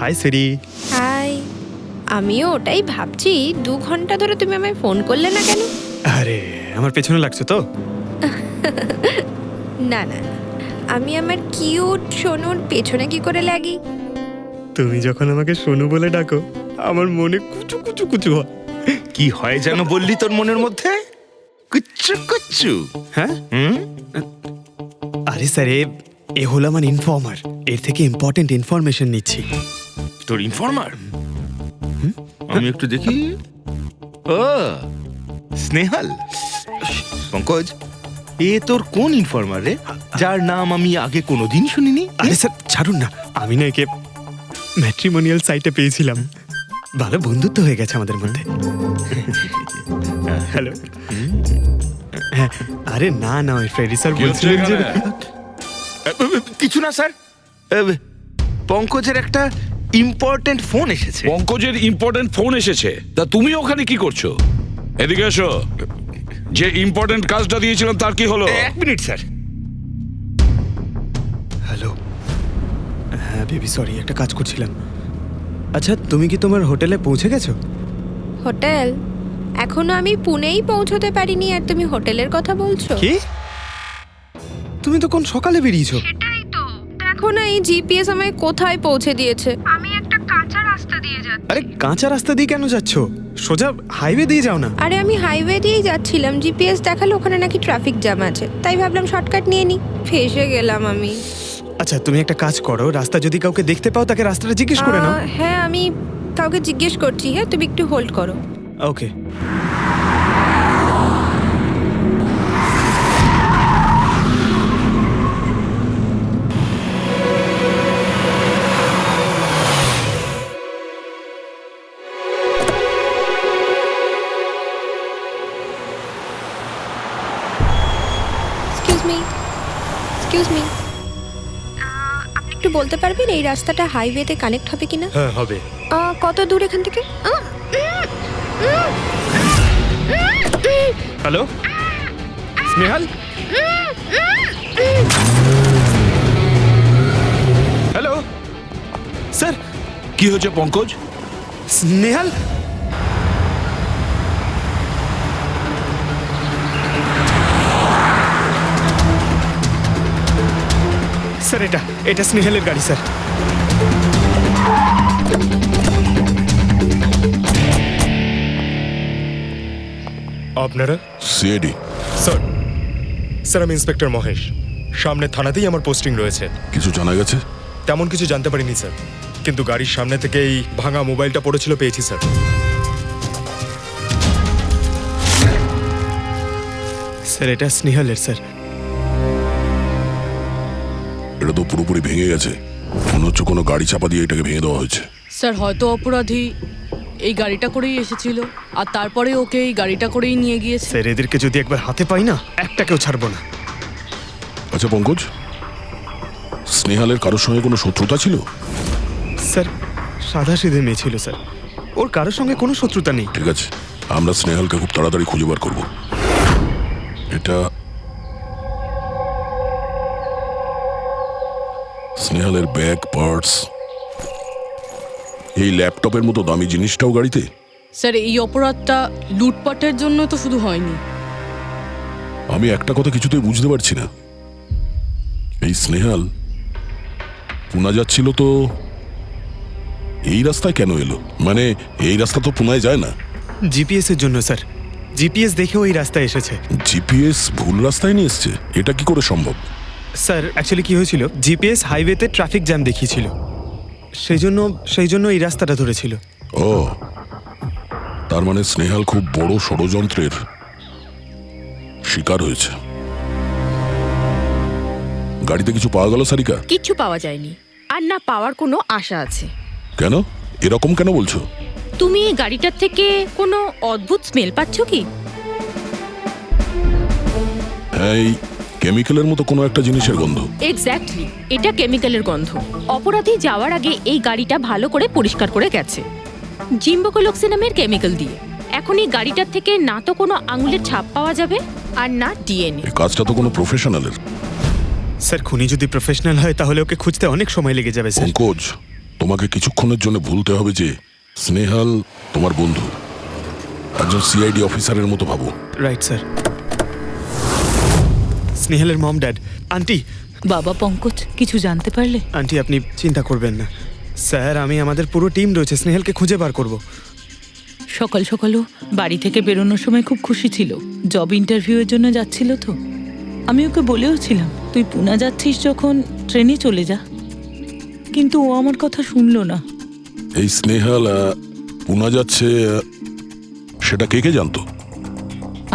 High সুরি। High. আমিও ওটাই ভাবছি, 2 ঘন্টা ধরে তুমি আমায় ফোন করলে না কেন? আরে আমার পেছনে লাগছো তো? না না, আমি আমার কিউট সোনুর পেছনে কি করে লাগি? তুমি যখন আমাকে সোনু বলে ডাকো আমার মনে কুচু কুচু কুচু হয়। কি হয় যেন বললি তোর মনের মধ্যে? কুচ্চু কুচ্চু। হ্যাঁ? আরে স্যার, এ হলো আমার ইনফর্মার। এর থেকে ইম্পর্টেন্ট ইনফরমেশন নিচ্ছি। তোর ইনফর্মার? আমি একটু দেখি। ও স্নেহাল। পঙ্কজ, এ তোর কোন ইনফর্মার রে, যার নাম আমি আগে কোনোদিন শুনিনি? আরে স্যার ছাড়ুন না, আমি না একে ম্যাট্রিমোনিয়াল সাইটে পেয়েছিলাম। ভালো বন্ধুত্ব হয়ে গেছে আমাদের মধ্যে। হ্যালো। হ্যাঁ, আরে না না, ওই ফ্রেডি স্যার বলছিলেন যে কিছু না স্যার, পঙ্কজের একটা ইম্পর্টেন্ট ফোন এসেছে। পঙ্কজের ইম্পর্টেন্ট ফোন এসেছে, তা তুমি ওখানে কি করছো? এদিকে এসো। যে ইম্পর্টেন্ট কাজটা দিয়েছিলাম তার কি হলো? 1 মিনিট স্যার। হ্যালো। হ্যাঁ বেবি, সরি, একটা কাজ করছিলাম। আচ্ছা, তুমি কি তোমার হোটেলে পৌঁছে গেছো? হোটেল? এখনো আমি পুনেই পৌঁছতে পারিনি আর তুমি হোটেলের কথা বলছো? কি? তুমি তো কোন সকালে বেরিয়েছো? সেটাই তো, দেখো না এই জিপিএস আমায় কোথায় পৌঁছে দিয়েছে। আমি একটা কাঁচা রাস্তা দিয়ে যাচ্ছি। আরে কাঁচা রাস্তা দিয়ে কেন যাচ্ছো? সোজা হাইওয়ে দিয়ে যাও না। আরে আমি হাইওয়ে দিয়েই যাচ্ছিলাম, জিপিএস দেখালো ওখানে নাকি ট্রাফিক জ্যাম আছে, তাই ভাবলাম শর্টকাট নিয়ে নি। ফেসে গেলাম আমি। আচ্ছা, তুমি একটা কাজ করো, রাস্তা যদি কাউকে দেখতে পাও তাকে রাস্তাটা জিজ্ঞেস করে নাও। হ্যাঁ, আমি কাউকে জিজ্ঞেস করছি। হ্যাঁ, তুমি একটু হোল্ড করো। ওকে। এক্সকিউজ মি, আপনি একটু বলতে পারবেন এই রাস্তাটা হাইওয়েতে কানেক্ট হবে কিনা? হ্যাঁ হবে। কত দূর এখান থেকে? হ্যালো স্নেহাল। Hello sir. কি হয়েছে পঙ্কজ? স্নেহাল, স্যার এটা স্নেহালের গাড়ি স্যার। আপনারা? সিআইডি। স্যার আমি ইন্সপেক্টর মহেশ। সামনে থানাতেই আমার পোস্টিং রয়েছে। কিছু জানা গেছে? তেমন কিছু জানতে পারিনি স্যার, কিন্তু গাড়ির সামনে থেকে এই ভাঙা মোবাইলটা পড়েছিল, পেয়েছি স্যার। স্যার এটা স্নেহালের স্যার। এটা তো পুরোপুরি ভেঙে গেছে, মনে হচ্ছে কোনো গাড়ি চাপা দিয়ে এটাকে ভেঙে দেওয়া হয়েছে। স্যার হয়তো অপরাধী এই গাড়িটা করেই এসেছিল আর তারপরে ওকে এই গাড়িটা করেই নিয়ে গিয়েছে। স্যার এদেরকে যদি একবার হাতে পাই না, একটাকেও ছাড়বো না। আচ্ছা পঙ্কজ, স্নেহালের কারোর সঙ্গে কোনো শত্রুতা ছিল? স্যার সাদা সিধে মেয়ে ছিল স্যার, ওর কারোর সঙ্গে কোনো শত্রুতা নেই। ঠিক আছে, আমরা স্নেহালকে খুব তাড়াতাড়ি খুঁজে বার করবো। এটা স্নেহালের ব্যাগ, পার্টস, এই ল্যাপটপের মতো দামি জিনিসটাও গাড়িতে? স্যার এই অপরাধটা লুটপাটের জন্য তো শুধু হয়নি। আমি একটা কথা কিছুতেই বুঝতে পারছি না, এই স্নেহাল পুনা যাচ্ছিল তো এই রাস্তায় কেন এলো? মানে এই রাস্তা তো পুনায় যায় না। জিপিএস এর জন্য স্যার, জিপিএস দেখে ওই রাস্তায় এসেছে। জিপিএস ভুল রাস্তায় নিয়ে এসছে, এটা কি করে সম্ভব? স্যার অ্যাকচুয়ালি কি হয়েছিল, জিপিএস হাইওয়েতে ট্রাফিক জ্যাম দেখিয়েছিল, সেই জন্য এই রাস্তাটা ধরেছিল। ও, তার মানে স্নেহাল খুব বড় ষড়যন্ত্রের শিকার হয়েছে। গাড়িতে কিছু পাওয়া গেল সারিকা? কিচ্ছু পাওয়া যায়নি, আর না পাওয়ার কোনো আশা আছে। কেন এরকম কেন বলছো? তুমি এই গাড়িটার থেকে কোনো অদ্ভুত স্মেল পাচ্ছ কি? হ্যাঁ, এই কেমিক্যালের মতো কোনো একটা জিনিসের গন্ধ। এক্স্যাক্টলি, এটা কেমিক্যালের গন্ধ। অপরাধী যাওয়ার আগে এই গাড়িটা ভালো করে পরিষ্কার করে গেছে জিম্বোকোলক্সি নামের কেমিক্যাল দিয়ে। এখন এই গাড়িটার থেকে না তো কোনো আঙুলের ছাপ পাওয়া যাবে আর না ডিএনএ। এই কাজটা তো কোনো প্রফেশনালের। স্যার খুনি যদি প্রফেশনাল হয় তাহলে ওকে খুঁজতে অনেক সময় লেগে যাবে স্যার। পঙ্কজ, তোমাকে কিছুক্ষণের জন্য ভুলতে হবে যে স্নেহাল তোমার বন্ধু, একজন সিআইডি অফিসারের মতো ভাবো। Right sir. স্নেহালের মম ড্যাড, আন্টি। বাবা পঙ্কজ, কিছু জানতে পারলে? আন্টি আপনি চিন্তা করবেন না স্যার, আমি আমাদের পুরো টিম রয়েছে, স্নেহালকে খুঁজে বার করব। সকাল সকালও বাড়ি থেকে বেরোনোর সময় খুব খুশি ছিল, জব ইন্টারভিউয়ের জন্য যাচ্ছিল তো। আমি ওকে বলেও ছিলাম তুই পুনা যাচ্ছিস যখন ট্রেনে চলে যা, কিন্তু ও আমার কথা শুনলো না। এই স্নেহাল পুনা যাচ্ছে, সেটা কে কে জানতো?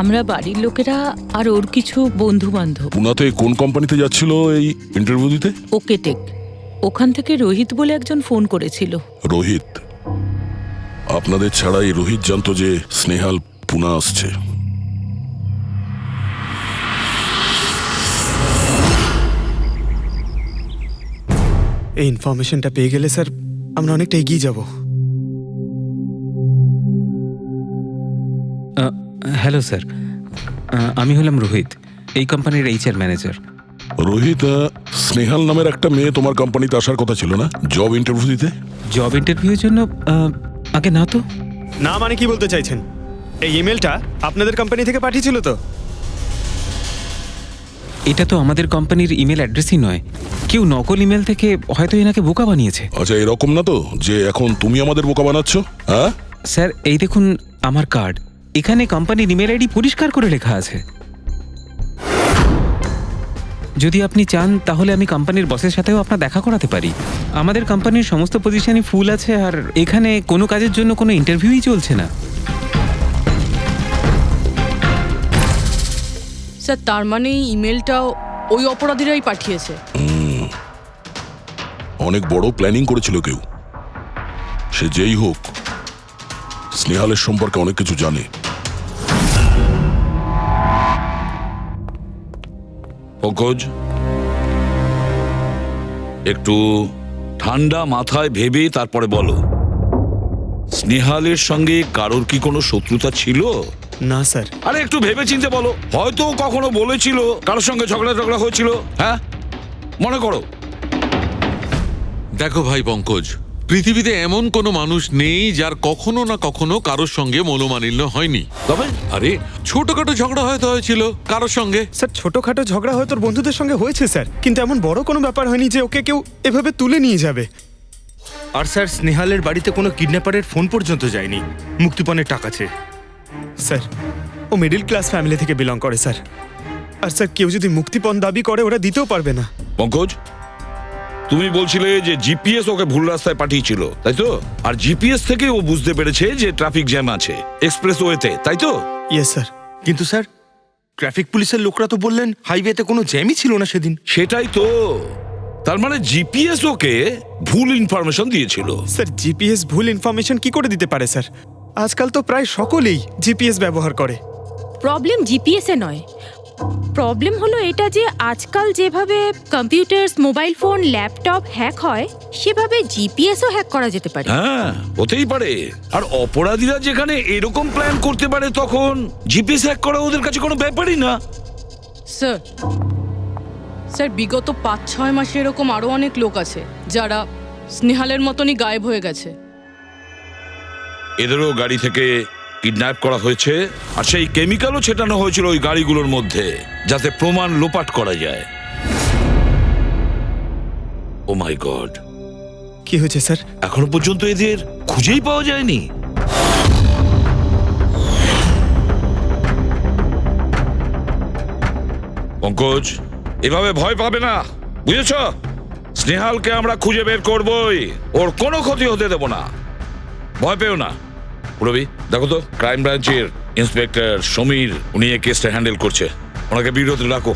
আমরা বাড়ির লোকেরা আর ওর কিছু বন্ধু বান্ধব। পুনাতে কোন কোম্পানিতে যাচ্ছিল এই ইন্টারভিউ দিতে? Okay take. ওখান থেকে রোহিত বলে একজন ফোন করেছিল। রোহিত? আপনাদের ছাড়া এই রোহিত জানতো যে স্নেহাল পুনা আসছে? এই ইনফরমেশনটা পেয়ে গেলে স্যার আমরা অনেকটা এগিয়ে যাব। হ্যালো স্যার, আমি হলাম রোহিত, এই কোম্পানির এইচআর ম্যানেজার। রোহিত, স্নেহাল নামের একটা মেয়ে তোমার কোম্পানিতে আসার কথা ছিল না জব ইন্টারভিউ দিতে? জব ইন্টারভিউর জন্য? আগে না তো। না মানে কি বলতে চাইছেন? এই ইমেলটা আপনাদের কোম্পানি থেকে পাঠিয়েছিল তো? এটা তো আমাদের কোম্পানির ইমেল অ্যাড্রেসই নয়, কেউ নকল ইমেল থেকে হয়তো এনাকে বোকা বানিয়েছে। আচ্ছা, এরকম না তো যে এখন তুমি আমাদের বোকা বানাচ্ছ? হ্যাঁ স্যার, এই দেখুন আমার কার্ড, এখানে কোম্পানির ইমেল আইডি পরিষ্কার করে লেখা আছে। যদি আপনি চান তাহলে আমি কোম্পানির বসের সাথেও আপনার দেখা করাতে পারি। আমাদের কোম্পানির সমস্ত পজিশনই ফুল আছে, আর এখানে কোনো কাজের জন্য কোনো ইন্টারভিউই চলছে না। স্যার, তার মানে এই ইমেলটাও ওই অপরাধীরাই পাঠিয়েছে। অনেক বড় প্ল্যানিং করেছিল কেউ। সে যেই হোক, স্নেহালের সম্পর্কে অনেক কিছু জানে। পঙ্কজ, একটু ঠান্ডা মাথায় ভেবে তারপরে বলো, স্নেহালের সঙ্গে কারোর কি কোনো শত্রুতা ছিল? না স্যার। আরে একটু ভেবে চিনতে বলো, হয়তো কখনো বলেছিল কারোর সঙ্গে ঝগড়া হয়েছিল। হ্যাঁ, মনে করো। দেখো ভাই পঙ্কজ, পৃথিবীতে এমন কোনো মানুষ নেই যার কখনো না কখনো কারোর সঙ্গে মনোমালিন্য হয়নি। তবে আরে ছোটখাটো ঝগড়া হয়তো হয়েছিল কারোর সঙ্গে। স্যার, ছোটখাটো ঝগড়া হয়তো ওর বন্ধুদের সঙ্গে হয়েছে স্যার, কিন্তু এমন বড় কোনো ব্যাপার হয়নি যে ওকে কেউ এভাবে তুলে নিয়ে যাবে। আর স্যার, স্নেহালের বাড়িতে কোনো কিডন্যাপারের ফোন পর্যন্ত যায়নি মুক্তিপণের টাকা চেয়ে। স্যার, ও মিডল ক্লাস ফ্যামিলি থেকে বিলং করে স্যার। আর স্যার, কেউ যদি মুক্তিপণ দাবি করে ওরা দিতেও পারবে না। পঙ্কজ, তুমি বলছিলে যে জিপিএস ওকে ভুল রাস্তায় পাঠিয়েছিল, তাই তো? আর জিপিএস থেকে ও বুঝতে পেরেছে যে ট্রাফিক জ্যাম আছে এক্সপ্রেসওয়েতে, তাই তো? Yes sir. কিন্তু স্যার, ট্রাফিক পুলিশের লোকরা তো বললেন হাইওয়েতে কোনো জ্যামই ছিল না সেদিন। সেটাই তো, তার মানে জিপিএস ওকে ভুল ইনফরমেশন দিয়েছিল। স্যার, জিপিএস ভুল ইনফরমেশন কি করে দিতে পারে স্যার? আজকাল তো প্রায় সকলেই জিপিএস ব্যবহার করে। প্রবলেম জিপিএসে নয়, প্রবলেম হলো এটা যে আজকাল যেভাবে computers, mobile phone, laptop hack হয়, সেভাবে জিপিএসও হ্যাক করা যেতে পারে। হ্যাঁ, হতেই পারে। আর অপরাধীরা যেখানে এরকম প্ল্যান করতে পারে, তখন জিপিএস হ্যাক করা ওদের কাছে কোনো ব্যাপারই না। স্যার, বিগত 5-6 মাসে এরকম আরো অনেক লোক আছে যারা স্নেহালের মতনই গায়েব হয়ে গেছে। এদেরও গাড়ি থেকে কিডন্যাপ করা হয়েছে, আর সেই কেমিক্যালও ছেটানো হয়েছিল ওই গাড়িগুলোর মধ্যে, যাতে প্রমাণ লোপাট করা যায়। ও মাই গড, কি হয়েছে স্যার? এখনো পর্যন্ত এদের খুঁজেই পাওয়া যায়নি। পঙ্কজ, এভাবে ভয় পাবে না, বুঝেছ? স্নেহালকে আমরা খুঁজে বের করবই, ওর কোনো ক্ষতি হতে দেব না, ভয় পেও না। রবি, দেখো তো ক্রাইম ব্রাঞ্চের ইন্সপেক্টর সমীর, উনি এই কেসটা হ্যান্ডেল করছে, ওনাকে বিরতি রাখো।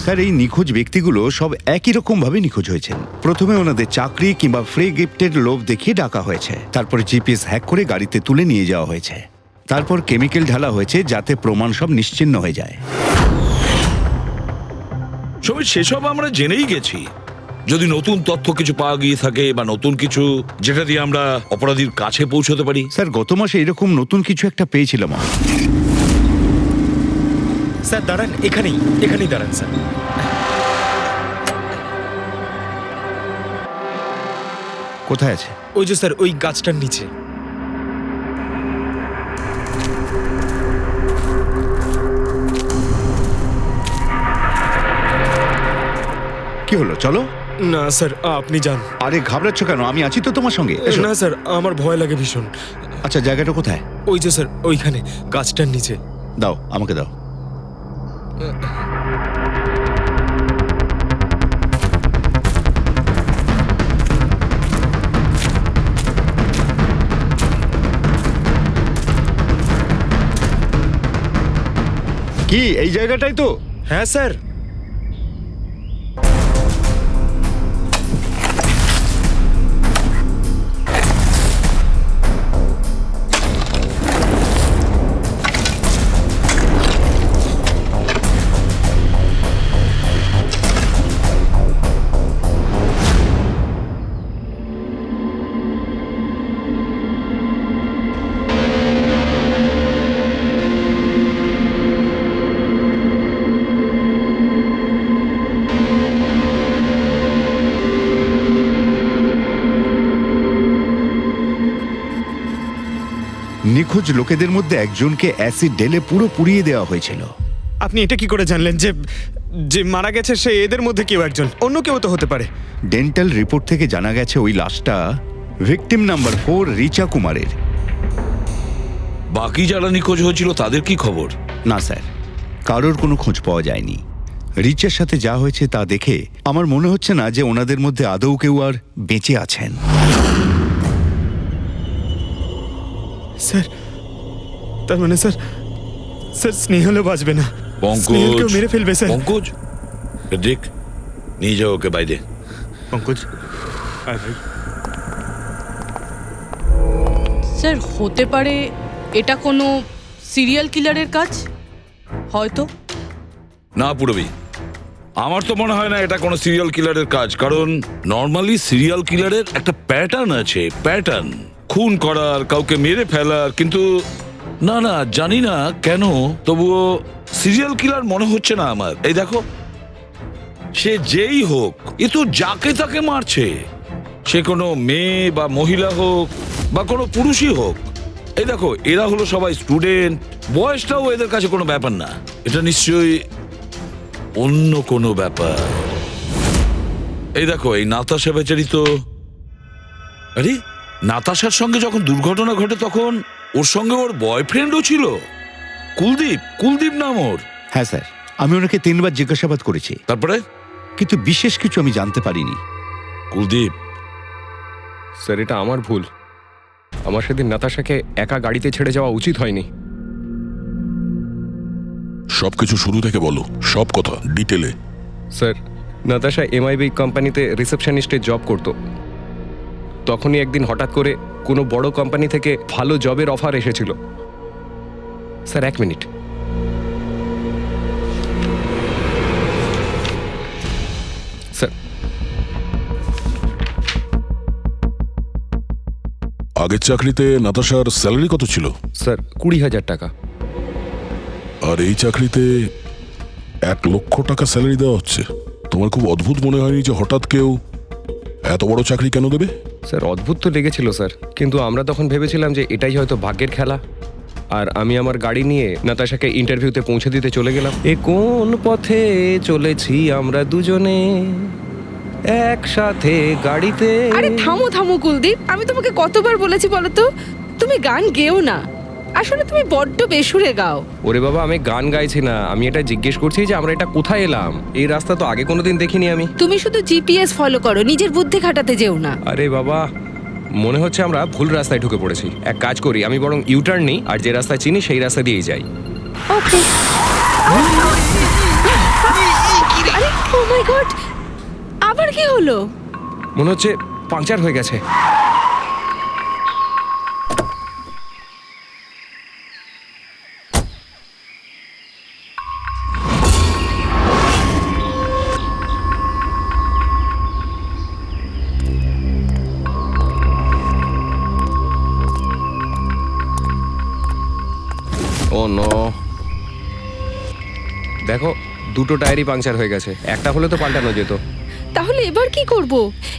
স্যার, এই নিখোঁজ ব্যক্তিগুলো সব একই রকম ভাবে নিখোঁজ হয়েছেন। প্রথমে ওনাদের চাকরি কিংবা ফ্রি গিফটের লোভ দেখিয়ে ডাকা হয়েছে, তারপরে জিপিএস হ্যাক করে গাড়িতে তুলে নিয়ে যাওয়া হয়েছে, তারপর কেমিক্যাল ঢালা হয়েছে যাতে প্রমাণ সব নিশ্চিহ্ন হয়ে যায়। সমীর, সেসব আমরা জেনেই গেছি। যদি নতুন তথ্য কিছু পাওয়া গিয়ে থাকে বা নতুন কিছু যেটা দিয়ে আমরা অপরাধীর কাছে পৌঁছতে পারি। স্যার, গত মাসে এরকম নতুন কিছু একটা পেয়েছিলাম। স্যার দাঁড়ান, এখানেই দাঁড়ান স্যার। কোথায় আছে? ওই যে স্যার ওই গাছটার নিচে। কি হলো, চলো। না স্যার, আপনি যান। আরে ঘাবড়াচ্ছ কেন? আমি আছি তো তোমার সঙ্গে, এসো। না স্যার, আমার ভয় লাগে ভীষণ। আচ্ছা, জায়গাটা কোথায়? ওই যে স্যার ওইখানে গাছটার নিচে। দাও, আমাকে দাও। কি এই জায়গাটাই তো? হ্যাঁ স্যার। নিখোঁজ লোকেদের মধ্যে একজনকে অ্যাসিড ঢেলে পুরো পুড়িয়ে দেওয়া হয়েছিল। আপনি এটা কি করে জানলেন যে যে মারা গেছে সে এদের মধ্যে কেউ একজন? অন্য কেউ তো হতে পারে। ডেন্টাল রিপোর্ট থেকে জানা গেছে ওই লাশটা ভিকটিম নাম্বার 4 রিচা কুমারের। বাকি যারা নিখোঁজ হয়েছিল তাদের কি খবর? না স্যার, কারোর কোনো খোঁজ পাওয়া যায়নি। রিচার সাথে যা হয়েছে তা দেখে আমার মনে হচ্ছে না যে ওনাদের মধ্যে আদৌ কেউ আর বেঁচে আছেন। স্যার, তার মানে স্যার স্যার স্নেহালও বাঁচবে না। পঙ্কজ, স্নেহালকেও মেরে ফেলবে স্যার। পঙ্কজ, দেখ, নিয়ে যাও ওকে বাইরে। পঙ্কজ, আয় ভাই। স্যার, হতে পারে এটা কোনো সিরিয়াল কিলারের কাজ, হয়তো। না পুরবি, আমার তো মনে হয় না এটা কোনো সিরিয়াল কিলারের কাজ, কারণ নর্মালি সিরিয়াল কিলারের একটা প্যাটার্ন আছে, প্যাটার্ন খুন করার, কাউকে মেরে ফেলার, কিন্তু না না জানি না কেন তবুও সিরিয়াল কিলার মনে হচ্ছে না আমার। এই দেখো, সে যেই হোক এ তো যাকে তাকে মারছে, সে কোনো মেয়ে বা মহিলা হোক বা কোনো পুরুষই হোক। এই দেখো, এরা হলো সবাই স্টুডেন্ট, বয়সটাও এদের কাছে কোনো ব্যাপার না। এটা নিশ্চয়ই অন্য কোনো ব্যাপার। এই দেখো, এই নাতাশা বেচারি তো, আরে নাতাশার সঙ্গে যখন দুর্ঘটনা ঘটে তখন ওর সঙ্গে ওর বয়ফ্রেন্ডও ছিল, কুলদীপ, কুলদীপ নাম ওর। হ্যাঁ স্যার, আমি ওনাকে 3 বার জিজ্ঞাসাবাদ করেছি, তারপরে কিন্তু বিশেষ কিছু আমি জানতে পারিনি। কুলদীপ, স্যার, এটা আমার ভুল। আমার সেদিন নাতাশাকে একা গাড়িতে ছেড়ে যাওয়া উচিত হয়নি। সবকিছু শুরু থেকে বলো, সব কথা ডিটেলে। স্যার, নাতাশা এমআইবি কোম্পানিতে রিসেপশনিস্টের জব করতো। তখনই একদিন হঠাৎ করে কোনো বড় কোম্পানি থেকে ভালো জবের অফার এসেছিল। Sir, 1 minute. স্যার, আগের চাকরিতে নাতাশার স্যালারি কত ছিল? স্যার, 20,000 টাকা। আর এই চাকরিতে 1 লক্ষ টাকা স্যালারি দেওয়া হচ্ছে। তোমার খুব অদ্ভুত মনে হয়নি যে হঠাৎ কেউ এত বড় চাকরি কেন দেবে? স্যার, অদ্ভুত তো লেগেছিল স্যার, কিন্তু আমরা তখন ভেবেছিলাম যে এটাই হয়তো ভাগ্যের খেলা। আর আমি আমার গাড়ি নিয়ে নাতাশাকে ইন্টারভিউতে পৌঁছে দিতে চলে গেলাম। এ কোন পথে চলেছি আমরা দুজনে একসাথে গাড়িতে। আরে থামো থামো কুলদীপ, আমি তোমাকে কতবার বলেছি বলো তো, তুমি গান গেও না। আসলে তুমি বড্ড বেসুরে গাও। ওরে বাবা, আমি গান গাইছি না, আমি এটা জিজ্ঞেস করছি যে আমরা এটা কোথায় এলাম। এই রাস্তা তো আগে কোনোদিন দেখিনি আমি। তুমি শুধু জিপিএস ফলো করো, নিজের বুদ্ধি খাটাতে যেও না। আরে বাবা, মনে হচ্ছে আমরা ভুল রাস্তায় ঢুকে পড়েছি। এক কাজ করি, আমি বরং ইউটার্ন নিই, আর যে রাস্তা চিনি সেই রাস্তা দিয়েই যাই। ওকে। আরে ও মাই গড, আবার কি হলো? মনে হচ্ছে পাংচার হয়ে গেছে। ও নো, দেখো 2টো টায়ারই পাংচার হয়ে গেছে। একটা হলে তো পাল্টানো যেত। তাহলে এবার কি করব?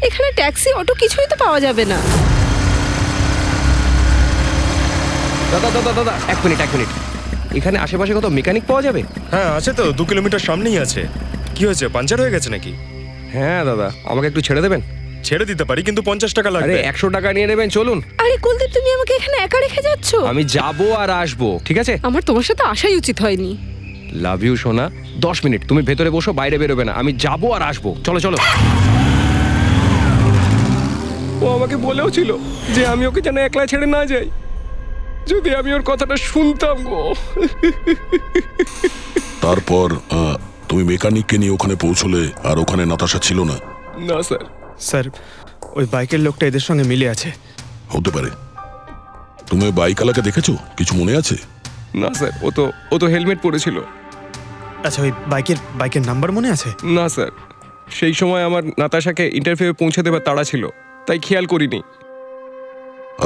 এখানে ট্যাক্সি অটো কিছুই তো পাওয়া যাবে না। দাদা দাদা দাদা, এক মিনিট। এখানে আশেপাশে কত মেকানিক পাওয়া যাবে? হ্যাঁ আছে তো, 2 কিলোমিটার সামনেই আছে। কি হয়েছে, পাঞ্চার হয়ে গেছে নাকি? হ্যাঁ দাদা, আমাকে একটু ছেড়ে দেবেন? ছেড়ে দিতে পারি, কিন্তু 50 টাকা আরে লাগবে। 100 টাকা নিয়ে নেবেন, চলুন। আরে কুলদীপ, তুমি আমাকে এখানে একা রেখে যাচ্ছ? আমি যাবো আর আসবো, ঠিক আছে? আমার তোমার সাথে আসাই উচিত হয়নি। লাভ ইউ সোনা। 10 মিনিট তুমি ভেতরে বসো, বাইরে বেরোবে না। আমি যাবো আর আসবো, চলো চলো। ও আমাকে বলেও ছিল যে আমি ওকে যেন একলা ছেড়ে না যাই। যদি আমি ওর কথাটা শুনতাম গো। তারপর তুমি মেকানিককে নিয়ে ওখানে পৌঁছলে, আর ওখানে নাতাশা ছিল না? না স্যার। স্যার, ওই বাইকের লোকটা এদের সঙ্গে মিলে আছে। হতে পারে। তুমি বাইকওয়ালাকে দেখেছো? কিছু মনে আছে? না স্যার, ও তো হেলমেট পরেছিল। আচ্ছা, ওই বাইকের নাম্বার মনে আছে? না স্যার, সেই সময় আমার নাতাশাকে ইন্টারভিউ পৌঁছে দেবার তাড়া ছিল, তাই খেয়াল করিনি।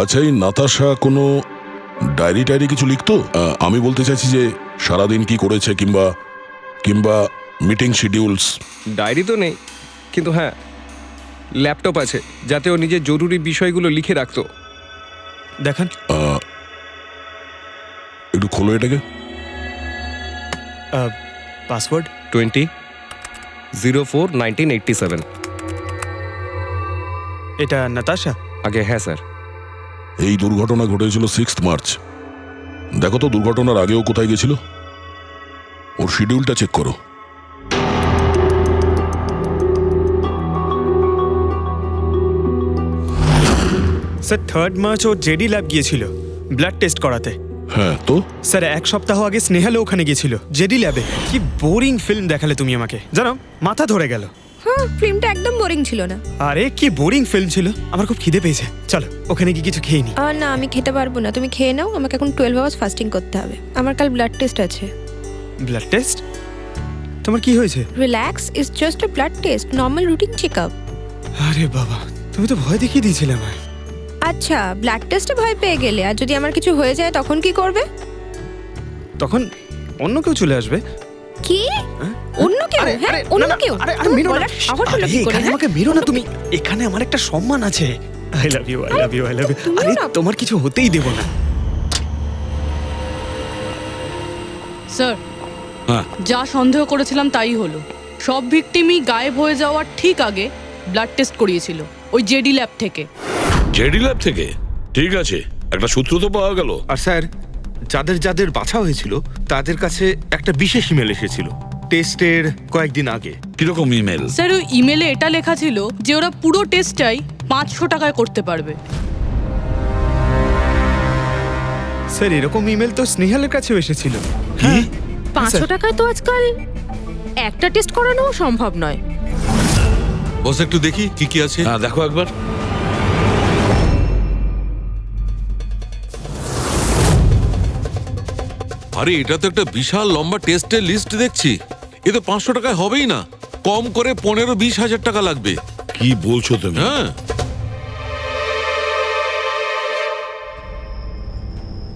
আচ্ছা, এই নাতাশা কোনো ডায়েরি কিছু লিখতো? আমি বলতে চাইছি যে সারাদিন কি করেছে, কিংবা মিটিং শিডিউলস। ডায়েরি তো নেই, কিন্তু হ্যাঁ ল্যাপটপ আছে, যাতে ও নিজের জরুরি বিষয়গুলো লিখে রাখতো। দেখান। একটু খোলো এটাকে। পাসওয়ার্ড 20/04/1987। এটা নাতাশা? আগে হ্যাঁ স্যার। এই দুর্ঘটনা ঘটেছিল 6 মার্চ। দেখো তো দুর্ঘটনার আগেও কোথায় গেছিল। ওর শিডিউলটা চেক করো। স্যার 3 মার্চ ও জেডি ল্যাব গিয়েছিল ব্লাড টেস্ট করাতে। হ্যাঁ তো? স্যার 1 সপ্তাহ আগে স্নেহালও ওখানে গিয়েছিল জেডি ল্যাবে। কি বোরিং ফিল্ম দেখালে তুমি আমাকে, জানো মাথা ধরে গেল। হ্যাঁ, ফিল্মটা একদম বোরিং ছিল না। আরে কি বোরিং ফিল্ম ছিল। আমার খুব খিদে পেয়েছে, চলো ওখানে গিয়ে কিছু খেয়ে নি। না, আমি খেতে পারবো না, তুমি খেয়ে নাও। আমাকে এখন 12 আওয়ার্স ফাস্টিং করতে হবে। আমার কাল ব্লাড টেস্ট আছে। Blood test? তোমার কি হয়েছে? Relax, it's just a blood test, normal routine checkup. আরে বাবা, তুমি তো ভয় দেখিয়ে দিয়েছিলে আমায়। আচ্ছা, ব্লাড টেস্টে ভয় পেয়ে গেলে, আর যদি আমার কিছু হয়ে যায় তখন কি করবে? তখন অন্য কেউ চলে আসবে। কি? অন্য কেউ? হ্যাঁ, অন্য কেউ? তুমি বলার সাহস হলো কি করে? আমাকে মেরো না তুমি, এখানে আমার একটা সম্মান আছে। I love you, I love you, I love you. আরে তোমার কিছু হতেই দেব না। স্যার, হ্যাঁ। যা সন্দেহ করেছিলাম তাই হলো। সব ভিকটিমই গায়েব হয়ে যাওয়ার ঠিক আগে ব্লাড টেস্ট করিয়েছিল ওই জেডি ল্যাব থেকে। জেডি ল্যাব থেকে? ঠিক আছে, একটা সূত্র তো পাওয়া গেল। আর স্যার, যাদের বাছা হয়েছিল তাদের কাছে একটা বিশেষ ইমেল এসেছিল টেস্টের কয়েকদিন আগে। কিরকম ইমেল? স্যার, ওই ইমেলে এটা লেখা ছিল যে ওরা পুরো টেস্টটাই 500 টাকায় করতে পারবে। স্যার, এরকম ইমেল তো স্নেহালের কাছেও এসেছিল। কি? 500 টাকায় তো আজকাল একটা টেস্ট করানো সম্ভব নয়। বস একটু দেখি কি কি আছে। হ্যাঁ দেখো একবার। আরে এটা তো একটা বিশাল লম্বা টেস্টের লিস্ট দেখছি। এ তো 500 টাকায় হবেই না, কম করে 15-20 হাজার টাকা লাগবে। কি বলছো তুমি? হ্যাঁ,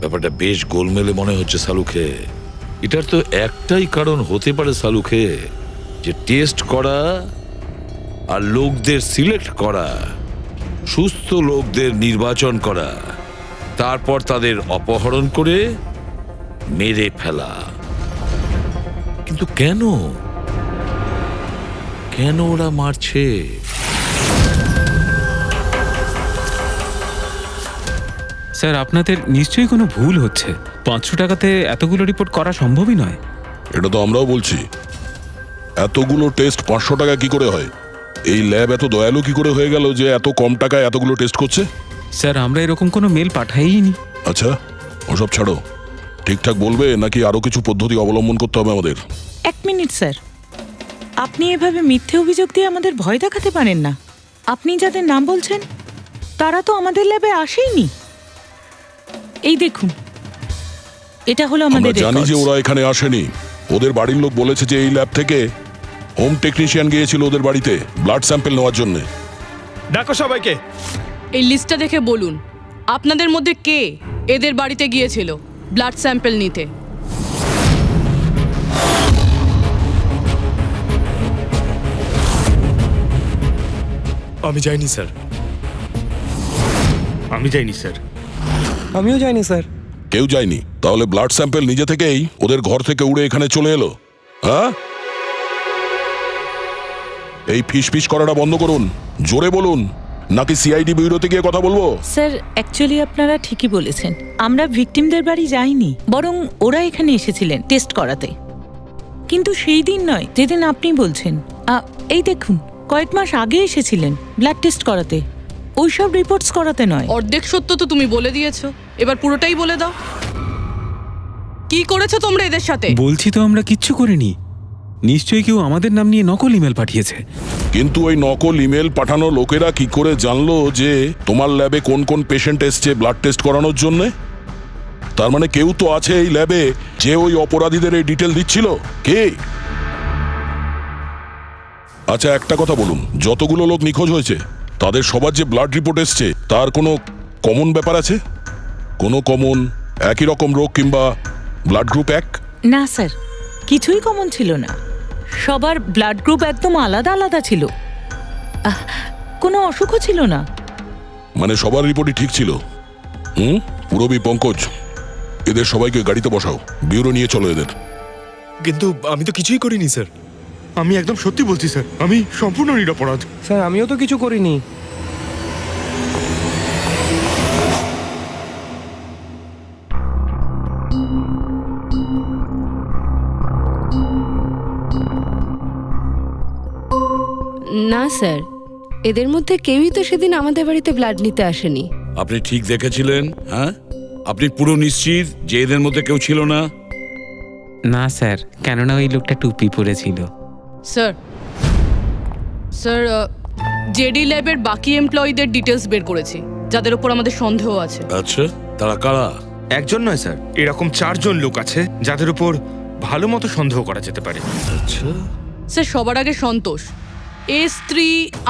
ব্যাপারটা বেশ গোলমেলে মনে হচ্ছে সালুকে। এটার তো একটাই কারণ হতে পারে সালুকে, যে টেস্ট করা আর লোকদের সিলেক্ট করা, সুস্থ লোকদের নির্বাচন করা, তারপর তাদের অপহরণ করে মেরে ফেলা। কিন্তু কেন ওরা মারছে? স্যার, আপনাদের নিশ্চয়ই কোনো ভুল হচ্ছে। 500 টাকাতে এতগুলো রিপোর্ট করা সম্ভবই নয়। এটা তো আমরাও বলছি। এতগুলো টেস্ট 500 টাকা কি করে হয়? এই ল্যাব এত দয়ালু কি করে হয়ে গেল যে এত কম টাকায় এতগুলো টেস্ট করছে? স্যার, আমরা এরকম কোনো মেল পাঠাইনি। আচ্ছা, ওসব ছাড়ো। ঠিকঠাক বলবে নাকি আরো কিছু পদ্ধতি অবলম্বন করতে হবে আমাদের? 1 মিনিট স্যার, আপনি এভাবে মিথ্যে অভিযোগ দিয়ে আমাদের ভয় দেখাতে পারেন না। আপনি যাদের নাম বলছেন তারা তো আমাদের ল্যাবে আসেইনি। এই দেখুন, এটা হলো আমরা আমাদের জানি যে records। ওরা এখানে আসেনি। ওদের বাড়ির লোক বলেছে যে এই ল্যাব থেকে হোম টেকনিশিয়ান গিয়েছিল ওদের বাড়িতে ব্লাড স্যাম্পল নেওয়ার জন্য। ডাকো সবাইকে। এই লিস্টটা দেখে বলুন, আপনাদের মধ্যে কে এদের বাড়িতে গিয়েছিল ব্লাড স্যাম্পল নিতে? আমি যাইনি স্যার, আমি যাইনি স্যার। আমিও যাইনি স্যার। কেউ যায়নি? তাহলে ব্লাড স্যাম্পল নিজে থেকেই ওদের ঘর থেকে উড়ে এখানে চলে এলো? হ্যাঁ, এই ফিস করাটা বন্ধ করুন, জোরে বলুন, নাকি সিআইডি ব্যুরোতে গিয়ে কথা বলবো? স্যার অ্যাকচুয়ালি আপনারা ঠিকই বলেছেন, আমরা ভিকটিমদের বাড়ি যাইনি, বরং ওরা এখানে এসেছিলেন টেস্ট করাতে। কিন্তু সেই দিন নয় যেদিন আপনি বলছেন। এই দেখুন, কয়েক মাস আগে এসেছিলেন ব্লাড টেস্ট করাতে, ওইসব রিপোর্টস করাতে নয়। অর্ধেক সত্য তো তুমি বলে দিয়েছো, এবার পুরোটাই বলে দাও। কি করেছো তোমরা এদের সাথে? বলছি তো আমরা কিচ্ছু করিনি। নিশ্চয়ই কেউ আমাদের নাম নিয়ে নকল ইমেল পাঠিয়েছে। কিন্তু ওই নকল ইমেল পাঠানো লোকেরা কি করে জানলো যে তোমার ল্যাবে কোন কোন পেশেন্ট এসছে ব্লাড টেস্ট করানোর জন্য? তার মানে কেউ তো আছে এই ল্যাবে যে ওই অপরাধীদের এই ডিটেল দিচ্ছিল। কে? আচ্ছা একটা কথা বলুন, যতগুলো লোক নিখোঁজ হয়েছে তাদের সবার যে ব্লাড রিপোর্ট এসছে তার কোনো কমন ব্যাপার আছে? কোনো কমন একই রকম রোগ কিংবা ব্লাড গ্রুপ এক? না স্যার, কিছুই কমন ছিল না। সবার ব্লাড গ্রুপ একদম আলাদা আলাদা ছিল, কোনো অসুখও ছিল না। মানে সবার রিপোর্টই ঠিক ছিল? পুরবী, পঙ্কজ, এদের সবাইকে গাড়িতে বসাও, ব্যুরো নিয়ে চলো এদের। কিন্তু আমি তো কিছুই করিনি স্যার, আমি একদম সত্যি বলছি স্যার, আমি সম্পূর্ণ নিরপরাধ। স্যার আমিও তো কিছু করিনি। না স্যার, এদের মধ্যে কেউই তো সেদিন আমাদের বাড়িতে ব্লাড নিতে আসেনি। আপনি ঠিক দেখেছিলেন? হ্যাঁ, আপনি পুরো নিশ্চিত যে এদের মধ্যে কেউ ছিল না? না স্যার, কেননা ওই লোকটা টুপি পরেছিল। স্যার স্যার জেডি ল্যাবের বাকি এমপ্লয়ীদের ডিটেলস বের করেছি, যাদের উপর আমাদের সন্দেহ আছে। আচ্ছা, তারা কারা? একজন নয় স্যার, এরকম 4 জন লোক আছে যাদের উপর ভালো মতো সন্দেহ করা যেতে পারে। আচ্ছা, স্যার সবার আগে সন্তোষ, এর স্ত্রী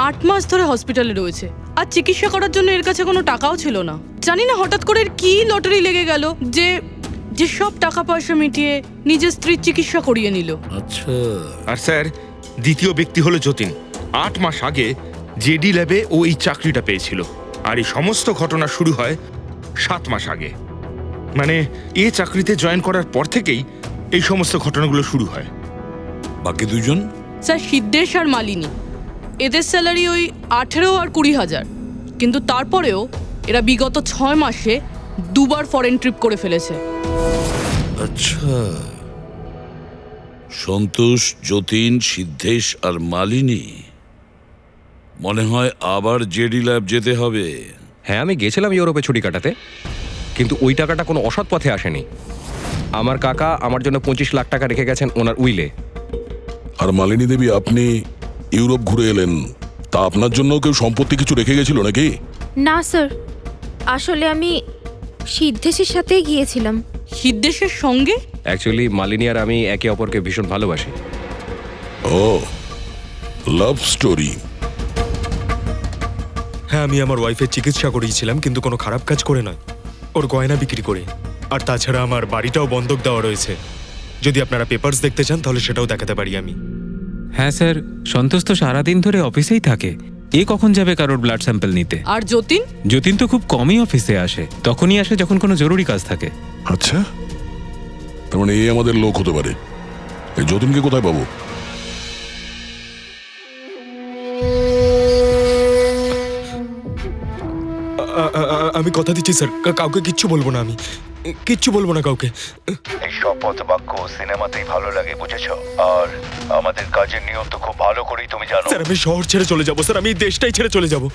8 মাস ধরে হসপিটালে রয়েছে, আর চিকিৎসা করার জন্য এর কাছে কোনো টাকাও ছিল না। জানি না হঠাৎ করে এর কি লটারি লেগে গেল যে যে সব টাকা পয়সা মিটিয়ে নিজের স্ত্রীর চিকিৎসা করিয়ে নিল। আচ্ছা। আর স্যার দ্বিতীয় ব্যক্তি হলো যতীন। 8 মাস আগে জেডি ল্যাবে ও এই চাকরিটা পেয়েছিল, আর এই সমস্ত ঘটনা শুরু হয় 7 মাস আগে। মানে এ চাকরিতে জয়েন করার পর থেকেই এই সমস্ত ঘটনাগুলো শুরু হয়। বাকি দুজন? স্যার সিদ্ধেশ আর মালিনী, এদের স্যালারি ওই 18 আর 20,000, কিন্তু তারপরেও এরা বিগত 6 মাসে 2 বার ফরেন ট্রিপ করে ফেলেছে। আচ্ছা, সন্তোষ, যতীন, সিদ্ধেশ আর মালিনী, মনে হয় আবার জেডি ল্যাব যেতে হবে। হ্যাঁ, আমি গেছিলাম ইউরোপে ছুটি কাটাতে, কিন্তু ওই টাকাটা কোনো অসৎ পথে আসেনি। আমার কাকা আমার জন্য 25 লাখ টাকা রেখে গেছেন ওনার উইলে। আর মালিনী দেবী, আপনি ইউরোপ ঘুরে এলেন, তা আপনার জন্য কেউ সম্পত্তি কিছু রেখে গেছিল নাকি? না স্যার, আসলে আমি সিদ্ধেশের সাথেই গিয়েছিলাম। সিদ্ধেশের সঙ্গে? অ্যাকচুয়ালি মালিনী আর আমি একে অপরকে ভীষণ ভালোবাসি। ও, লাভ স্টোরি। হ্যাঁ, আমি আমার ওয়াইফের চিকিৎসা করিয়েছিলাম, কিন্তু কোনো খারাপ কাজ করে নয়, ওর গয়না বিক্রি করে। আর তাছাড়া আমার বাড়িটাও বন্ধক দেওয়া রয়েছে। যদি আপনারা পেপারস দেখতে চান তাহলে সেটাও দেখাতে পারি আমি। হ্যাঁ স্যার, সন্তোষ তো সারাদিন ধরে অফিসেই থাকে, এ কখন যাবে কারোর ব্লাড স্যাম্পল নিতে? আর যতীন? যতীন তো খুব কমই অফিসে আসে, তখনই আসে যখন কোনো জরুরি কাজ থাকে। আচ্ছা, তার মানে এই আমাদের লোক হতে পারে। এই যতীনকে কোথায় পাবো? আমি কথা দিচ্ছি স্যার, কাউকে কিচ্ছু বলবো না, আমি কিচ্ছু বলবো না কাউকে। এই শপথ বাক্য সিনেমাতেই ভালো লাগে, বুঝেছো? আর আমাদের কাজের নিয়ম তো খুব ভালো করেই তুমি জানো। স্যার আমি শহর ছেড়ে চলে যাবো স্যার, আমি এই দেশটাই ছেড়ে চলে যাবো।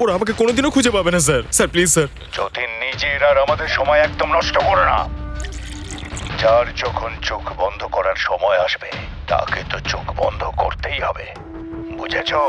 ওরা আমাকে কোনোদিনও খুঁজে পাবে না sir. Sir please sir. Jatin, নিজের আর আমাদের সময় একদম নষ্ট করো না। যার যখন চোখ বন্ধ করার সময় আসবে তাকে তো চোখ বন্ধ করতেই হবে, বুঝেছো?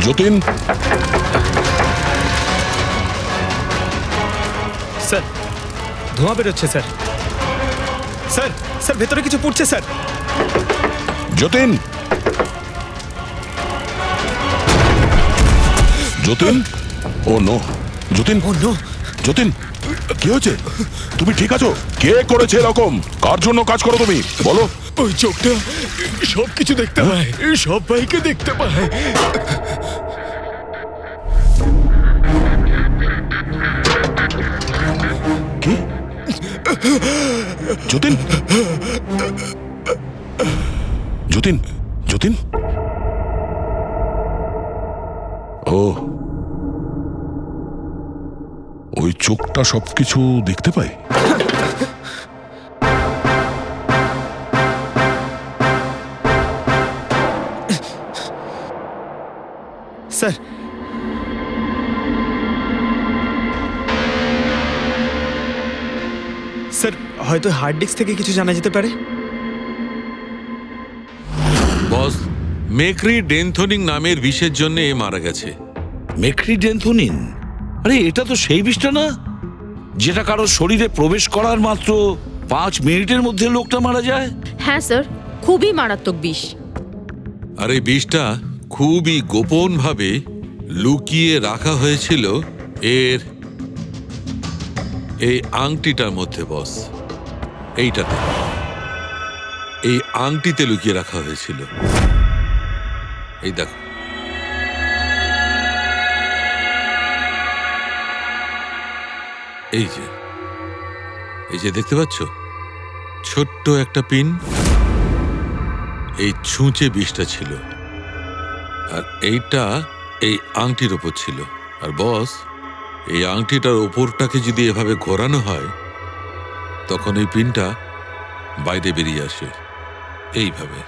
যতীন, স্যার ধোঁয়া বেরোচ্ছে স্যার। স্যার স্যার ভেতরে কিছু পড়ছে স্যার। যতীন, যতীন, ও নো, যতীন, ও নো, যতীন, কি হয়েছে? তুমি ঠিক আছো? কে করেছে এরকম? কার জন্য কাজ করো তুমি, বলো? ওই চোখটা সব কিছু দেখতে পায়, সব ভাইকে দেখতে পায়। কি? যতীন, যতীন, যতীন, ও, ওই চোখটা সবকিছু দেখতে পায়। স্যার স্যার হয়তো হার্ড ডিস্ক থেকে কিছু জানা যেতে পারে। বস, মেক্রি ডেনথোনিং নামের বিষের জন্য এ মারা গেছে। মেক্রিডেন্থোনিন? আরে এটা তো সেই বিষটা না যেটা কারো শরীরে প্রবেশ করার মাত্র 5 মিনিটের মধ্যে লোকটা মারা যায়? হ্যাঁ স্যার, খুবই মারাত্মক বিষ। আর এই বিষটা খুবই গোপনভাবে লুকিয়ে রাখা হয়েছিল এর এই আংটিটার মধ্যে। বস, এইটাতে, এই আংটিতে লুকিয়ে রাখা হয়েছিল। এই দেখো, এই যে দেখতে পাচ্ছ ছোট্ট একটা পিন, এই ছুঁচে বিষটা ছিল, আর এইটা এই আংটির ওপর ছিল। আর বস, এই আংটিটার ওপরটাকে যদি এভাবে ঘোরানো হয় তখন এই পিনটা বাইরে বেরিয়ে আসে এইভাবে।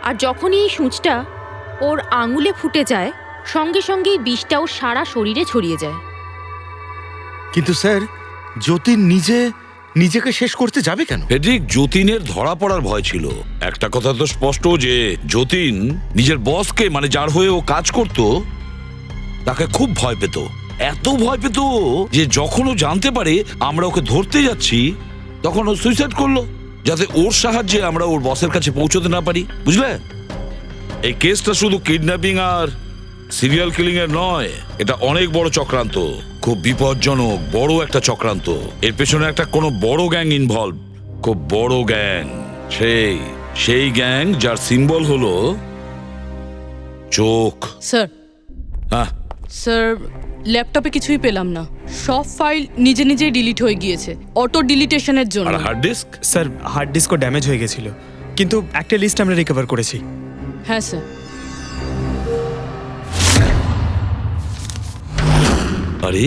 আর যখনই এই সূঁচটা ওর আঙুলে ফুটে যায়, সঙ্গে সঙ্গেই বিষটা ওর সারা শরীরে ছড়িয়ে যায়। কিন্তু স্যার, যতীন নিজেকে শেষ করতে যাবে কেন? ফেডরিক, যতীনের ধরা পড়ার ভয় ছিল। একটা কথা তো স্পষ্ট যে যতীন নিজের বসকে, মানে যার হয়ে ও কাজ করত, তাকে খুব ভয় পেত। এত ভয় পেত যে যখন ও জানতে পারে আমরা ওকে ধরতে যাচ্ছি, তখন ও সুইসাইড করলো, যাতে ওর সাহায্যে আমরা ওর বসের কাছে পৌঁছতে না পারি। বুঝলে, এই কেসটা শুধু কিডন্যাপিং আর সিরিয়াল কিলিং এর নয়, এটা অনেক বড় চক্রান্ত, খুব বিপজ্জনক বড় একটা চক্রান্ত। এর পেছনে একটা কোনো বড় গ্যাং ইনভলভ, খুব বড় গ্যাং। সেই গ্যাং যার সিম্বল হলো চোখ। স্যার, হ্যাঁ স্যার ল্যাপটপে কিছুই পেলাম না। সব ফাইল নিজে নিজেই ডিলিট হয়ে গিয়েছে অটো ডিলিটেশনের জন্য। আর হার্ড ডিস্ক? স্যার হার্ড ডিস্কও ড্যামেজ হয়ে গেছিল, কিন্তু একটা লিস্ট আমরা রিকভার করেছি। হ্যাঁ স্যার। আরে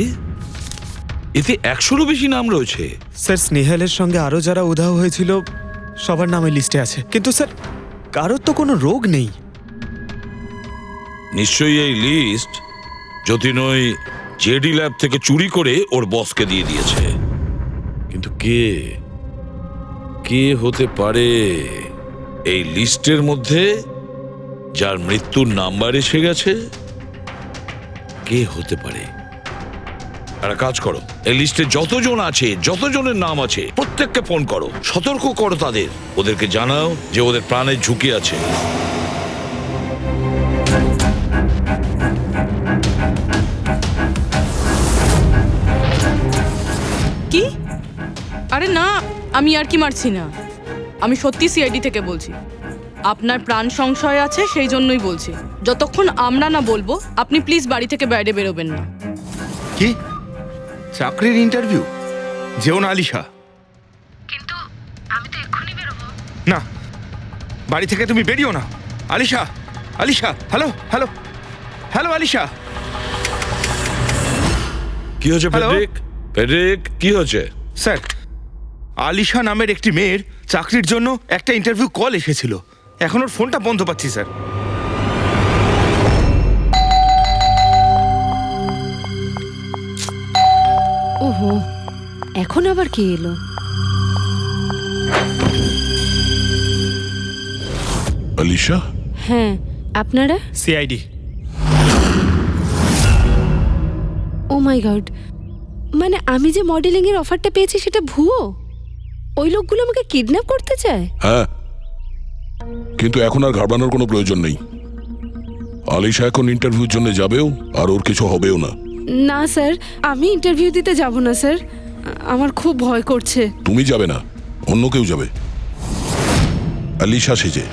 এতে 100-রও বেশি নাম রয়েছে। স্যার স্নেহালের সঙ্গে আরো যারা উধাও হয়েছিল সবার নাম ওই লিস্টে আছে, কিন্তু স্যার কারোর তো কোনো রোগ নেই। নিশ্চয়ই এই লিস্ট যতীন ওই জেডি ল্যাব থেকে চুরি করে ওর বসকে দিয়ে দিয়েছে। কিন্তু কে হতে পারে এই লিস্টের মধ্যে যার মৃত্যুর নাম্বার এসে গেছে? কে হতে পারে? একটা কাজ করো, এই লিস্টে যতজন আছে, যতজনের নাম আছে, প্রত্যেককে ফোন করো, সতর্ক করো তাদের, ওদেরকে জানাও যে ওদের প্রাণের ঝুঁকি আছে। কি? আরে না, আমি আর কি মারছি না। আমি সত্যি সিআইডি থেকে বলছি। আপনার প্রাণ সংশয় আছে, সেই জন্যই বলছি। যতক্ষণ আমরা না বলবো, আপনি প্লিজ বাড়ি থেকে বাইরে বেরোবেন না। কি চাকরির ইন্টারভিউ? যেও না আলিশা। কিন্তু আমি তো এক্ষুনি বেরোবো। না, বাড়ি থেকে তুমি বেরিও না। Alisha, Alisha, hello hello hello Alisha. কি হয়েছে হ্যালো? ফেডরিক, কি হয়েছে? স্যার, আলিশা নামের একটি মেয়ের চাকরির জন্য একটা ইন্টারভিউ কল এসেছিল। এখন ওর ফোনটা বন্ধ পাচ্ছি স্যার। ওহো, এখন আবার কে এলো? আলিশা, হ্যাঁ, আপনারা? সিআইডি। মাই গড, মানে আমি যে মডেলিং এর অফারটা পেয়েছি সেটা ভুয়ো? ওই লোকগুলো আমাকে কিডন্যাপ করতে চায়? হ্যাঁ, কিন্তু এখন আর ঘাবড়ানোর কোনো প্রয়োজন নেই। আলিশা এখন ইন্টারভিউর জন্য যাবেও, আর ওর কিছু হবেও না। না স্যার, আমি ইন্টারভিউ দিতে যাব না স্যার, আমার খুব ভয় করছে। তুমি যাবে না, অন্য কেউ যাবে, আলিশা সেজে।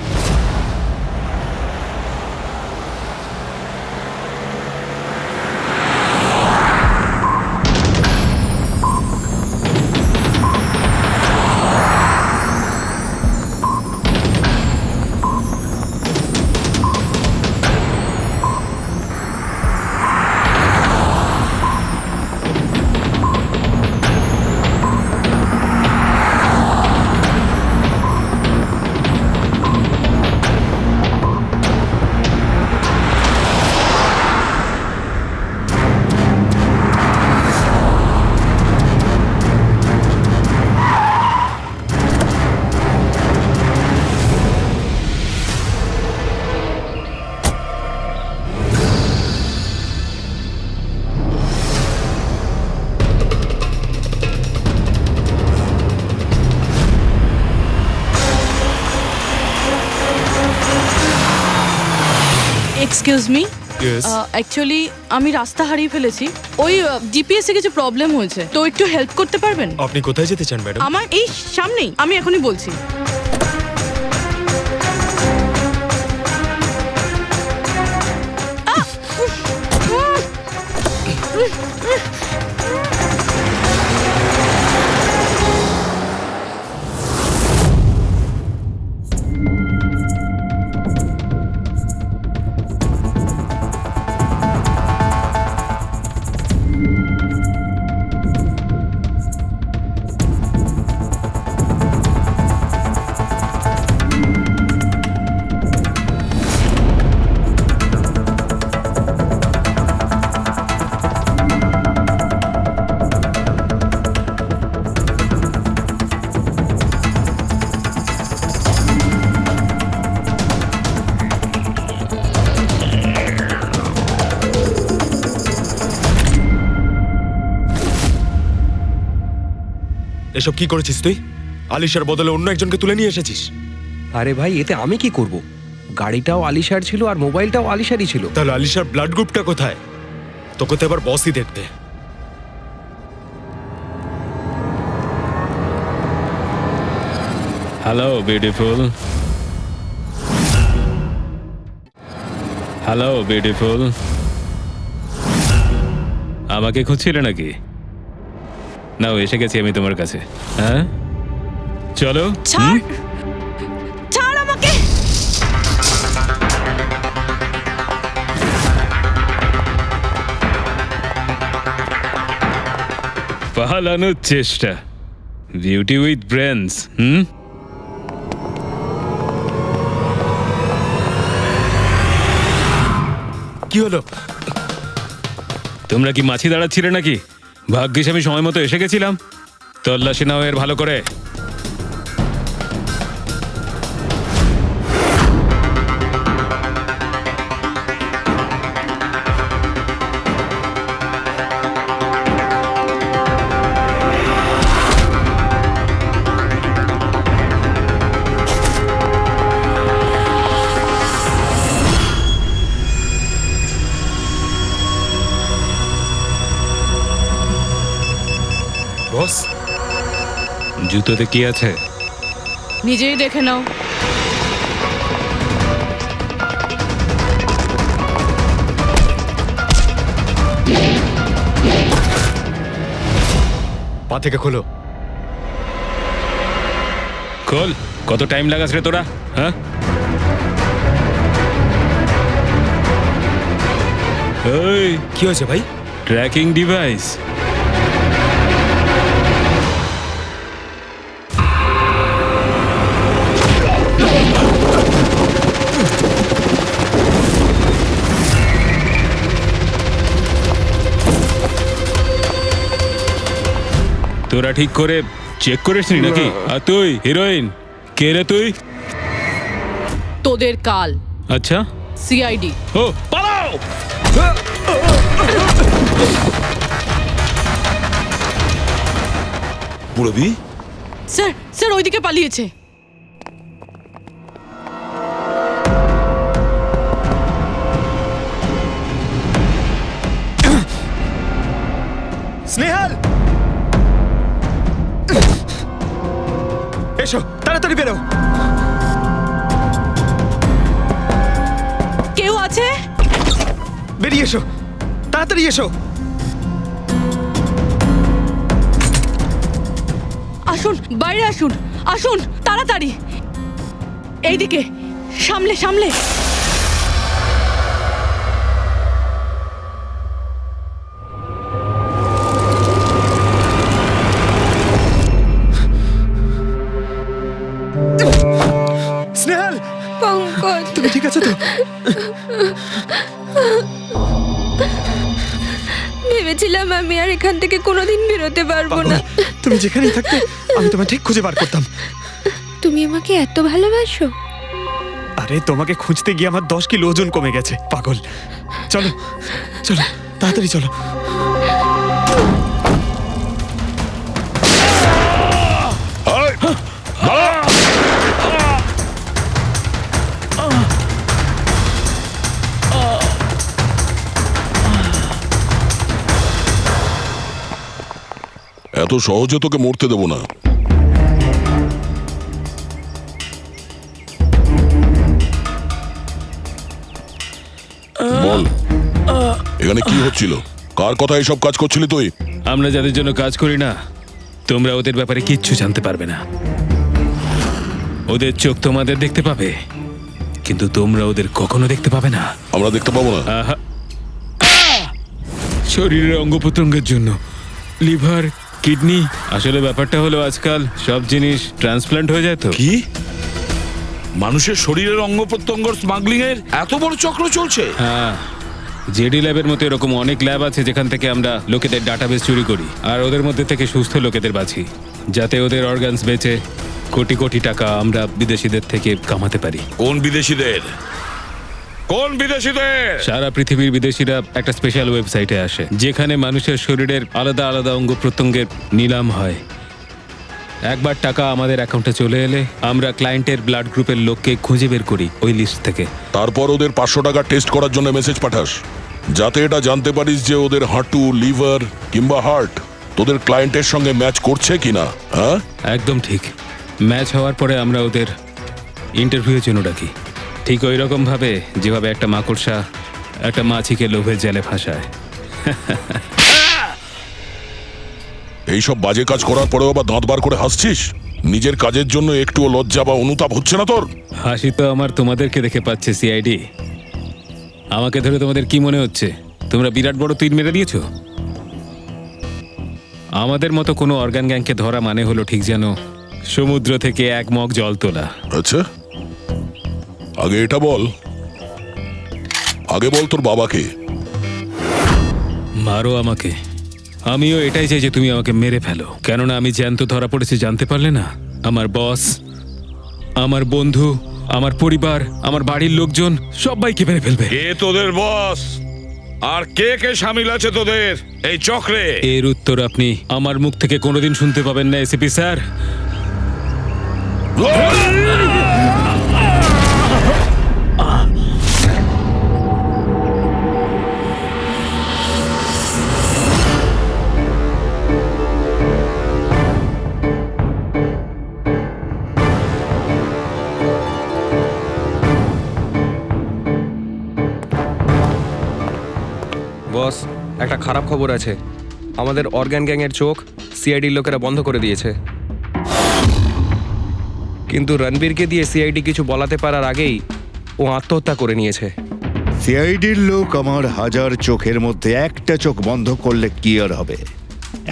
Excuse me, Yes. অ্যাকচুয়ালি আমি রাস্তা হারিয়ে ফেলেছি। ওই জিপিএস এ কিছু প্রবলেম হয়েছে, তো একটু হেল্প করতে পারবেন? আপনি কোথায় যেতে চান ম্যাডাম? আমার এই সামনেই, আমি এখনই বলছি। এসব কি করেছিস তুই? আলিশার বদলে অন্য একজনকে তুলে নিয়ে এসেছিস। আরে ভাই, এতে আমি কি করব? গাড়িটাও আলিশার ছিল আর মোবাইলটাও আলিশারই ছিল। তাহলে আলিশার ব্লাড গ্রুপটা কোথায়? তোকে তো এবার বসই দেখবে। হ্যালো বিউটিফুল, হ্যালো বিউটিফুল, আমাকে খুঁজছিলে নাকি? নাও, এসে গেছি আমি তোমার কাছে। হ্যাঁ, চলো। ছাড়, ছাড় আমাকে। পালানোর চেষ্টা, বিউটি উইথ ব্রেনস। কি হলো? তোমরা কি মাছি দাঁড়াচ্ছিলে নাকি? ভাগ্যিস আমি সময় মতো এসে গেছিলাম। তল্লাশি নাও এর ভালো করে। বস, জুতোতে কি আছে? নিজেই দেখে নাও। পা থেকে খোলো। খোল। কত টাইম লাগাস রে তোরা? হ্যাঁ, ওই কি হয়েছে ভাই? Tracking device. তোরা ঠিক করে চেক করিসনি নাকি? আর তুই হিরোইন, কে রে তুই? তোদের কাল। আচ্ছা, সিআইডি। ও পালাও। পুরবি স্যার স্যার ওইদিকে পালিয়েছে। স্নেহাল, এসো তাড়াতাড়ি বেরো। কেউ আছে? বেরিয়ে এসো, তাড়াতাড়ি এসো। আসুন, বাইরে আসুন, আসুন তাড়াতাড়ি। এইদিকে, সামলে সামলে। স্নেহাল, পঙ্কজ, তুমি ঠিক আছে তো? ভেবেছিলাম আমি আর এখান থেকে কোনোদিন বেরোতে পারবো না। তুমি যেখানেই থাকতে আমি তোমায় ঠিক খুঁজে বার করতাম। তুমি আমাকে এত ভালোবাসো? আরে তোমাকে খুঁজতে গিয়ে আমার 10 কিলো ওজন কমে গেছে, পাগল। চলো চলো, তাড়াতাড়ি চলো। এত সহজে তোকে মরতে দেবো না। বল, এখানে কি হচ্ছিল? কার কথা এসব কাজ করছিলি তুই? আমরা যাদের জন্য কাজ করি না, তোমরা ওদের ব্যাপারে কিচ্ছু জানতে পারবে না। ওদের চোখ তোমাদের দেখতে পাবে, কিন্তু তোমরা ওদের কখনো দেখতে পাবে না। আমরা দেখতে পাবো না? আহা! শরীরের অঙ্গ প্রত্যঙ্গের জন্য লিভার, কিডনি, আসলে ব্যাপারটা হলো আজকাল সব জিনিস ট্রান্সপ্লান্ট হয়ে যায় তো। কি মানুষের শরীরের অঙ্গ প্রত্যঙ্গ স্মাগলিং এর এত বড় চক্র চলছে? হ্যাঁ, জেডি ল্যাবের মতো এরকম অনেক ল্যাব আছে যেখান থেকে আমরা লোকেদের ডাটাবেস চুরি করি আর ওদের মধ্যে থেকে সুস্থ লোকেদের বাছি, যাতে ওদের অর্গানস বেচে কোটি কোটি টাকা আমরা বিদেশিদের থেকে কামাতে পারি। কোন বিদেশিদের? কোন বিদেশিদের? সারা পৃথিবীর বিদেশিরা একটা স্পেশাল ওয়েবসাইটে আসে যেখানে মানুষের শরীরের আলাদা আলাদা অঙ্গ প্রত্যঙ্গের নিলাম হয়। একবার টাকা আমাদের অ্যাকাউন্টে চলে এলে আমরা ক্লায়েন্টের ব্লাড গ্রুপের লোককে খুঁজে বের করি ওই লিস্ট থেকে। তারপর ওদের 500 টাকা টেস্ট করার জন্য মেসেজ পাঠাস, যাতে এটা জানতে পারিস যে ওদের হাঁটু, লিভার কিংবা হার্ট তোদের ক্লায়েন্টের সঙ্গে ম্যাচ করছে কিনা। হ্যাঁ, একদম ঠিক। ম্যাচ হওয়ার পরে আমরা ওদের ইন্টারভিউয়ের জন্য ডাকি, ঠিক ওই রকম ভাবে যেভাবে একটা মাকড়সা একটা মাছিকে লোভে জেলে ফাঁসায়। এইসব বাজে কাজ করার পরেও আবার দাঁত বার করে হাসছিস? নিজের কাজের জন্য একটুও লজ্জা বা অনুতাপ হচ্ছে না তোর? হাসি তো আমার তোমাদেরকে দেখে পাচ্ছে সিআইডি। আমাকে ধরে তোমাদের কি মনে হচ্ছে তোমরা বিরাট বড় তীর মেরে দিয়েছো? আমাদের মতো কোনো অর্গান গ্যাংকে ধরা মানে হলো ঠিক যেন সমুদ্র থেকে এক মগ জল তোলা। আচ্ছা, আগে এটা বল, আগে বল তোর বাবাকে। মারো আমাকে, আমিও এটাই চাই যে তুমি আমাকে মেরে ফেলো, কেননা আমি জ্যান্ত ধরা পড়েছি জানতে পারলে না? আমার বস, আমার বন্ধু, আমার পরিবার, আমার বাড়ির লোকজন সবাইকে মেরে ফেলবে। কে তোদের বস আর কে কে শামিল আছে তোদের এই চক্রে? এর উত্তর আপনি আমার মুখ থেকে কোনোদিন শুনতে পাবেন না এসিপি স্যার। বস, একটা খারাপ খবর আছে। আমাদের অর্গান গ্যাংয়ের চোখ সিআইডির লোকেরা বন্ধ করে দিয়েছে। কিন্তু রণবীরকে দিয়ে সিআইডি কিছু বলাতে পারার আগেই ও আত্মহত্যা করে নিয়েছে। সিআইডির লোক আমার 1000 চোখের মধ্যে একটা চোখ বন্ধ করলে কি আর হবে?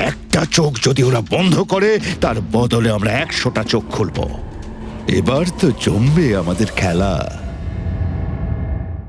একটা চোখ যদি ওরা বন্ধ করে তার বদলে আমরা 100টা চোখ খুলবো। এবার তো জমবে আমাদের খেলা।